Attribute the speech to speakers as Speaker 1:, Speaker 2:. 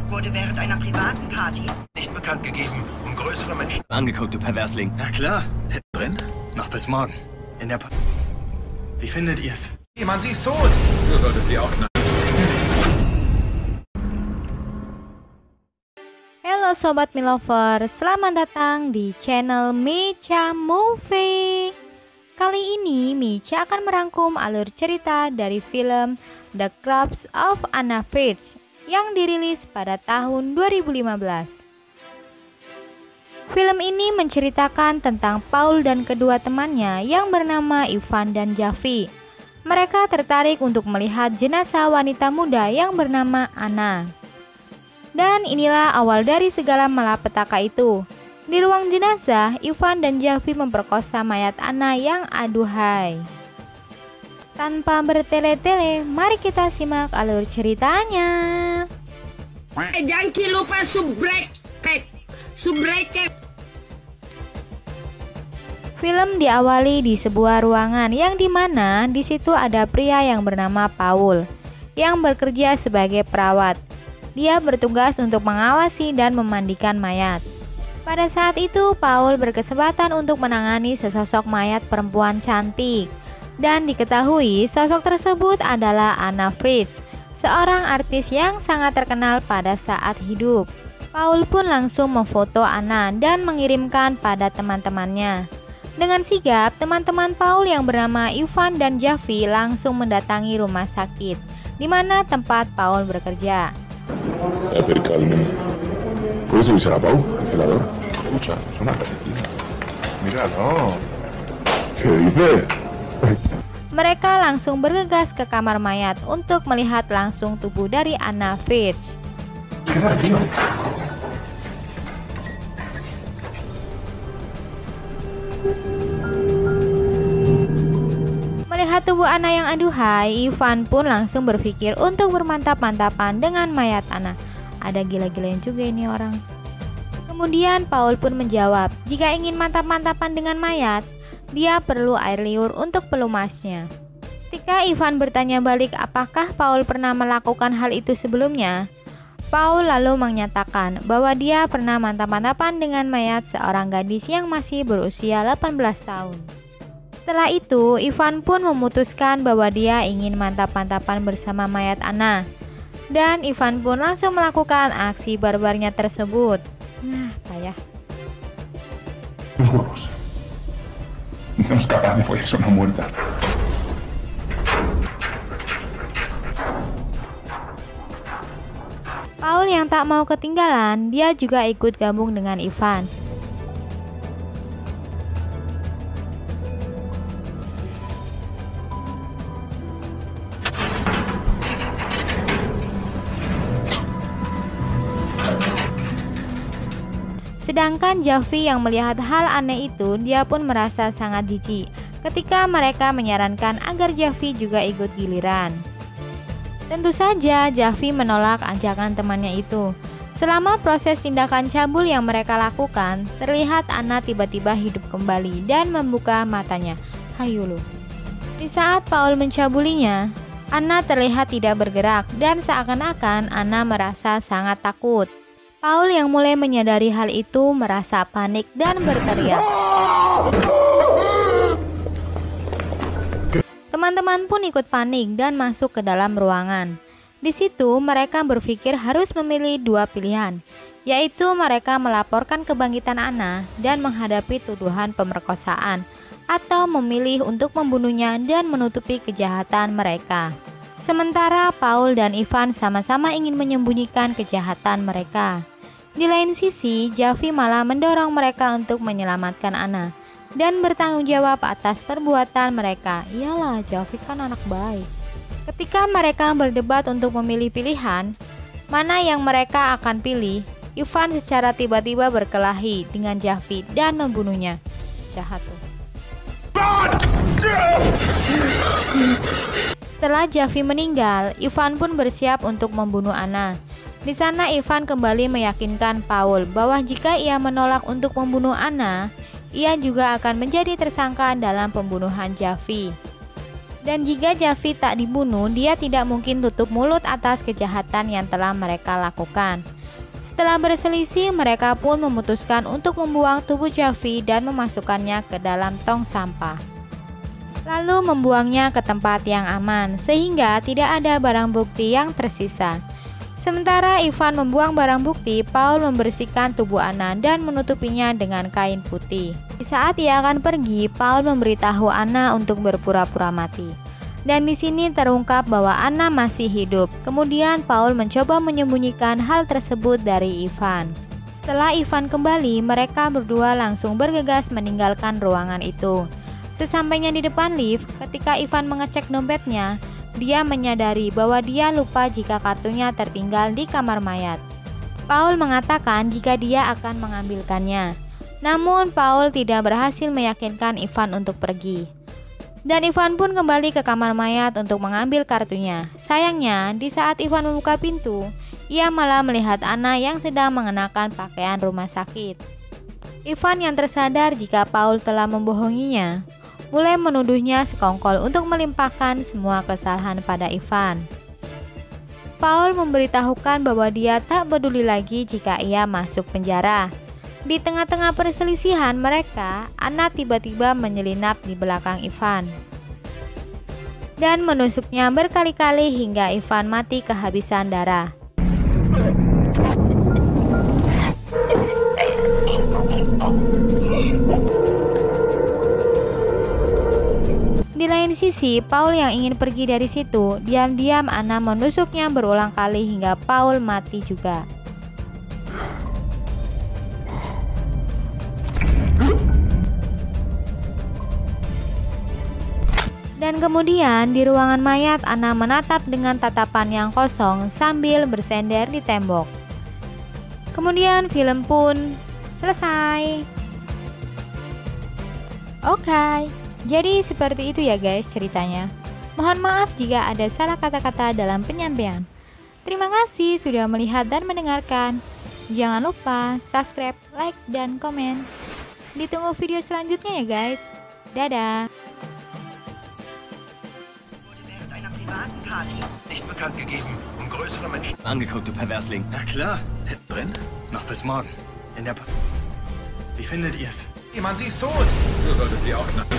Speaker 1: wurde während einer privaten Party
Speaker 2: nicht bekannt gegeben, um größere Menschen
Speaker 3: angeguckt, du Perversling.
Speaker 4: Na klar.
Speaker 2: drin.
Speaker 4: Noch bis morgen. In der Wie findet ihr's?
Speaker 2: Jemand, sie ist tot. Du solltest sie auch knallen.
Speaker 5: Halo Sobat Milover, selamat datang di channel Micha Movie. Kali ini Micha akan merangkum alur cerita dari film The Corpse of Anna Frisch yang dirilis pada tahun 2015. Film ini menceritakan tentang Paul dan kedua temannya yang bernama Ivan dan Javi. Mereka tertarik untuk melihat jenazah wanita muda yang bernama Anna. Dan inilah awal dari segala malapetaka itu. Di ruang jenazah, Ivan dan Javi memperkosa mayat Anna yang aduhai. Tanpa bertele-tele, mari kita simak alur ceritanya.
Speaker 6: Jangan lupa subrek.
Speaker 5: Film diawali di sebuah ruangan yang dimana di situ ada pria yang bernama Paul yang bekerja sebagai perawat. Dia bertugas untuk mengawasi dan memandikan mayat. Pada saat itu, Paul berkesempatan untuk menangani sesosok mayat perempuan cantik. Dan diketahui sosok tersebut adalah Anna Frisch, seorang artis yang sangat terkenal pada saat hidup. Paul pun langsung memfoto Anna dan mengirimkan pada teman-temannya. Dengan sigap, teman-teman Paul yang bernama Ivan dan Javi langsung mendatangi rumah sakit, di mana tempat Paul bekerja.
Speaker 7: Calmen. ¿Puedes avisar a Pau, el celador? Escucha, es una catequina. Míralo. ¿Qué dice?
Speaker 5: Mereka langsung bergegas ke kamar mayat untuk melihat langsung tubuh dari Anna Frisch. Melihat tubuh Anna yang aduhai, Ivan pun langsung berpikir untuk bermantap-mantapan dengan mayat Anna. Ada gila-gilain juga ini orang. Kemudian Paul pun menjawab, jika ingin mantap-mantapan dengan mayat, dia perlu air liur untuk pelumasnya. Ketika Ivan bertanya balik apakah Paul pernah melakukan hal itu sebelumnya, Paul lalu menyatakan bahwa dia pernah mantap-mantapan dengan mayat seorang gadis yang masih berusia 18 tahun. Setelah itu, Ivan pun memutuskan bahwa dia ingin mantap-mantapan bersama mayat Anna. Dan Ivan pun langsung melakukan aksi barbarnya tersebut. Nah, payah.
Speaker 7: Burros. No es capaz de follarse una muerta.
Speaker 5: Paul yang tak mau ketinggalan, dia juga ikut gabung dengan Ivan. Sedangkan Javi yang melihat hal aneh itu, dia pun merasa sangat jijik ketika mereka menyarankan agar Javi juga ikut giliran. Tentu saja Javi menolak ajakan temannya itu. Selama proses tindakan cabul yang mereka lakukan, terlihat Anna tiba-tiba hidup kembali dan membuka matanya. Hayu lu. Di saat Paul mencabulinya, Anna terlihat tidak bergerak dan seakan-akan Anna merasa sangat takut. Paul yang mulai menyadari hal itu merasa panik dan berteriak. Teman-teman pun ikut panik dan masuk ke dalam ruangan. Di situ mereka berpikir harus memilih dua pilihan, yaitu mereka melaporkan kebangkitan Anna dan menghadapi tuduhan pemerkosaan, atau memilih untuk membunuhnya dan menutupi kejahatan mereka. Sementara Paul dan Ivan sama-sama ingin menyembunyikan kejahatan mereka. Di lain sisi, Javi malah mendorong mereka untuk menyelamatkan Anna dan bertanggung jawab atas perbuatan mereka. Iyalah, Javi kan anak baik. Ketika mereka berdebat untuk memilih pilihan, mana yang mereka akan pilih, Ivan secara tiba-tiba berkelahi dengan Javi dan membunuhnya. Jahat tuh. Setelah Javi meninggal, Ivan pun bersiap untuk membunuh Anna. Di sana Ivan kembali meyakinkan Paul bahwa jika ia menolak untuk membunuh Anna, ia juga akan menjadi tersangka dalam pembunuhan Javi. Dan jika Javi tak dibunuh, dia tidak mungkin tutup mulut atas kejahatan yang telah mereka lakukan. Setelah berselisih, mereka pun memutuskan untuk membuang tubuh Javi dan memasukkannya ke dalam tong sampah. Lalu membuangnya ke tempat yang aman, sehingga tidak ada barang bukti yang tersisa. Sementara Ivan membuang barang bukti, Paul membersihkan tubuh Anna dan menutupinya dengan kain putih. Di saat ia akan pergi, Paul memberitahu Anna untuk berpura-pura mati. Dan di sini terungkap bahwa Anna masih hidup. Kemudian Paul mencoba menyembunyikan hal tersebut dari Ivan. Setelah Ivan kembali, mereka berdua langsung bergegas meninggalkan ruangan itu. Sesampainya di depan lift, ketika Ivan mengecek dompetnya, dia menyadari bahwa dia lupa jika kartunya tertinggal di kamar mayat. Paul mengatakan jika dia akan mengambilkannya. Namun Paul tidak berhasil meyakinkan Ivan untuk pergi. Dan Ivan pun kembali ke kamar mayat untuk mengambil kartunya. Sayangnya, di saat Ivan membuka pintu, ia malah melihat Anna yang sedang mengenakan pakaian rumah sakit. Ivan yang tersadar jika Paul telah membohonginya, mulai menuduhnya sekongkol untuk melimpahkan semua kesalahan pada Ivan. Paul memberitahukan bahwa dia tak peduli lagi jika ia masuk penjara. Di tengah-tengah perselisihan mereka, Anna tiba-tiba menyelinap di belakang Ivan dan menusuknya berkali-kali hingga Ivan mati kehabisan darah. Di lain sisi, Paul yang ingin pergi dari situ, diam-diam Anna menusuknya berulang kali hingga Paul mati juga. Dan kemudian di ruangan mayat, Anna menatap dengan tatapan yang kosong sambil bersender di tembok. Kemudian film pun selesai. Oke, jadi seperti itu ya guys ceritanya. Mohon maaf jika ada salah kata-kata dalam penyampaian. Terima kasih sudah melihat dan mendengarkan. Jangan lupa subscribe, like, dan komen. Ditunggu video selanjutnya ya guys. Dadah.
Speaker 1: Während einer privaten Party.
Speaker 2: Nicht bekannt gegeben, um größere Menschen.
Speaker 3: Angeguckt, du Perversling.
Speaker 4: Na klar.
Speaker 2: Drin?
Speaker 4: Noch bis morgen. Wie findet ihr's?
Speaker 2: Jemand, sie ist tot. Du solltest sie auch knacken.